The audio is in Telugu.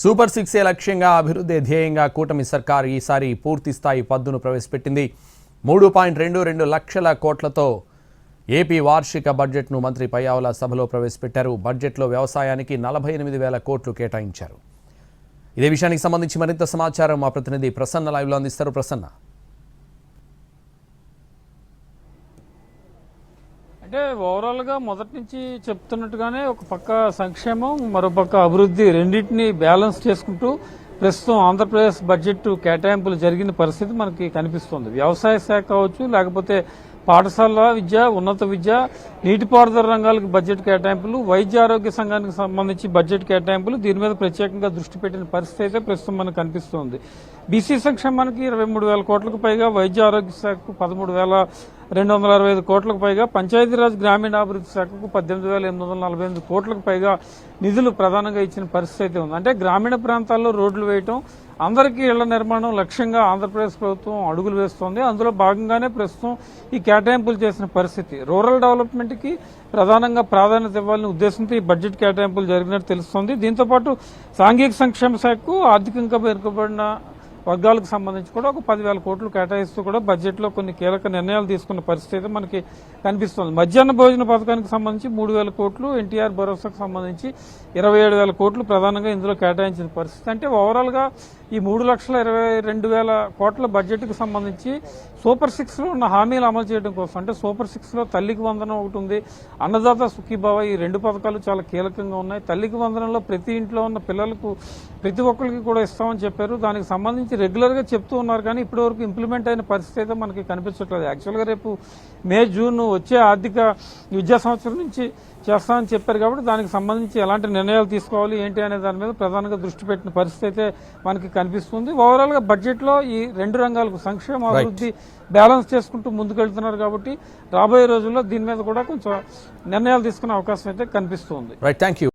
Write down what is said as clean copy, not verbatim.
సూపర్ 6 లక్ష్యంగా అభివృద్ధి ధ్యేయంగా కూటమి సర్కార్ ఈసారి పూర్తి స్థాయి పద్దును ప్రవేశపెట్టింది. 3.22 లక్షల కోట్లతో ఏపీ వార్షిక బడ్జెట్ను మంత్రి పయ్యావుల సభలో ప్రవేశపెట్టారు. బడ్జెట్లో వ్యవసాయానికి 48,000 కోట్లు కేటాయించారు. ఇదే విషయానికి సంబంధించి మరింత సమాచారం మా ప్రతినిధి ప్రసన్న లైవ్లో అందిస్తారు. ప్రసన్న, అంటే ఓవరాల్గా మొదటి నుంచి చెప్తున్నట్టుగానే ఒక పక్క సంక్షేమం, మరోపక్క అభివృద్ధి రెండింటినీ బ్యాలెన్స్ చేసుకుంటూ ప్రస్తుతం ఆంధ్రప్రదేశ్ బడ్జెట్ కేటాయింపులు జరిగిన పరిస్థితి మనకి కనిపిస్తోంది. వ్యవసాయ శాఖ కావచ్చు, లేకపోతే పాఠశాల విద్య, ఉన్నత విద్య, నీటిపారుదల రంగాలకు బడ్జెట్ కేటాయింపులు, వైద్య ఆరోగ్య సంఘానికి సంబంధించి బడ్జెట్ కేటాయింపులు, దీని మీద ప్రత్యేకంగా దృష్టి పెట్టిన పరిస్థితి అయితే ప్రస్తుతం మనకు కనిపిస్తోంది. బీసీ సంక్షేమానికి 23,000 కోట్లకు పైగా, వైద్య ఆరోగ్య శాఖకు 13,265 కోట్లకు పైగా, పంచాయతీరాజ్ గ్రామీణాభివృద్ధి శాఖకు 18,848 కోట్లకు పైగా నిధులు ప్రధానంగా ఇచ్చిన పరిస్థితి అయితే ఉంది. అంటే గ్రామీణ ప్రాంతాల్లో రోడ్లు వేయటం, అందరికీ ఇళ్ల నిర్మాణం లక్ష్యంగా ఆంధ్రప్రదేశ్ ప్రభుత్వం అడుగులు వేస్తోంది. అందులో భాగంగానే ప్రస్తుతం ఈ కేటాయింపులు చేసిన పరిస్థితి. రూరల్ డెవలప్మెంట్ కి ప్రధానంగా ప్రాధాన్యత ఇవ్వాలనే ఉద్దేశంతో ఈ బడ్జెట్ కేటాయింపులు జరిగినట్టు తెలుస్తోంది. దీంతోపాటు సాంఘిక సంక్షేమ శాఖకు ఆర్థికంగా వెనుకబడిన వర్గాలకు సంబంధించి కూడా ఒక 10,000 కోట్లు కేటాయిస్తూ కూడా బడ్జెట్లో కొన్ని కీలక నిర్ణయాలు తీసుకున్న పరిస్థితి అయితే మనకి కనిపిస్తోంది. మధ్యాహ్న భోజన పథకానికి సంబంధించి 3,000 కోట్లు, ఎన్టీఆర్ భరోసాకు సంబంధించి 27,000 కోట్లు ప్రధానంగా ఇందులో కేటాయించిన పరిస్థితి. అంటే ఓవరాల్ గా ఈ 3,22,000 కోట్ల బడ్జెట్ కు సంబంధించి సూపర్ 6 లో ఉన్న హామీలు అమలు చేయడం కోసం, అంటే సూపర్ 6 లో తల్లికి వందనం ఒకటి ఉంది, అన్నదాత సుఖీభావ, ఈ 2 పథకాలు చాలా కీలకంగా ఉన్నాయి. తల్లికి వందనంలో ప్రతి ఇంట్లో ఉన్న పిల్లలకు ప్రతి ఒక్కరికి కూడా ఇస్తామని చెప్పారు. దానికి సంబంధించి రెగ్యులర్ గా చెప్తూ ఉన్నారు, కానీ ఇప్పటి వరకు ఇంప్లిమెంట్ అయిన పరిస్థితి అయితే మనకి కనిపించట్లేదు. యాక్చువల్గా రేపు మే, జూన్ వచ్చే ఆర్థిక విద్యా సంవత్సరం నుంచి చేస్తామని చెప్పారు. కాబట్టి దానికి సంబంధించి ఎలాంటి నిర్ణయాలు తీసుకోవాలి ఏంటి అనే దాని మీద ప్రధానంగా దృష్టి పెట్టిన పరిస్థితి అయితే మనకి కనిపిస్తుంది. ఓవరాల్ గా బడ్జెట్ లో ఈ 2 రంగాలకు సంక్షేమ, అభివృద్ధి బ్యాలెన్స్ చేసుకుంటూ ముందుకెళ్తున్నారు. కాబట్టి రాబోయే రోజుల్లో దీని మీద కూడా కొంచెం నిర్ణయాలు తీసుకునే అవకాశం అయితే కనిపిస్తుంది. Right, thank you.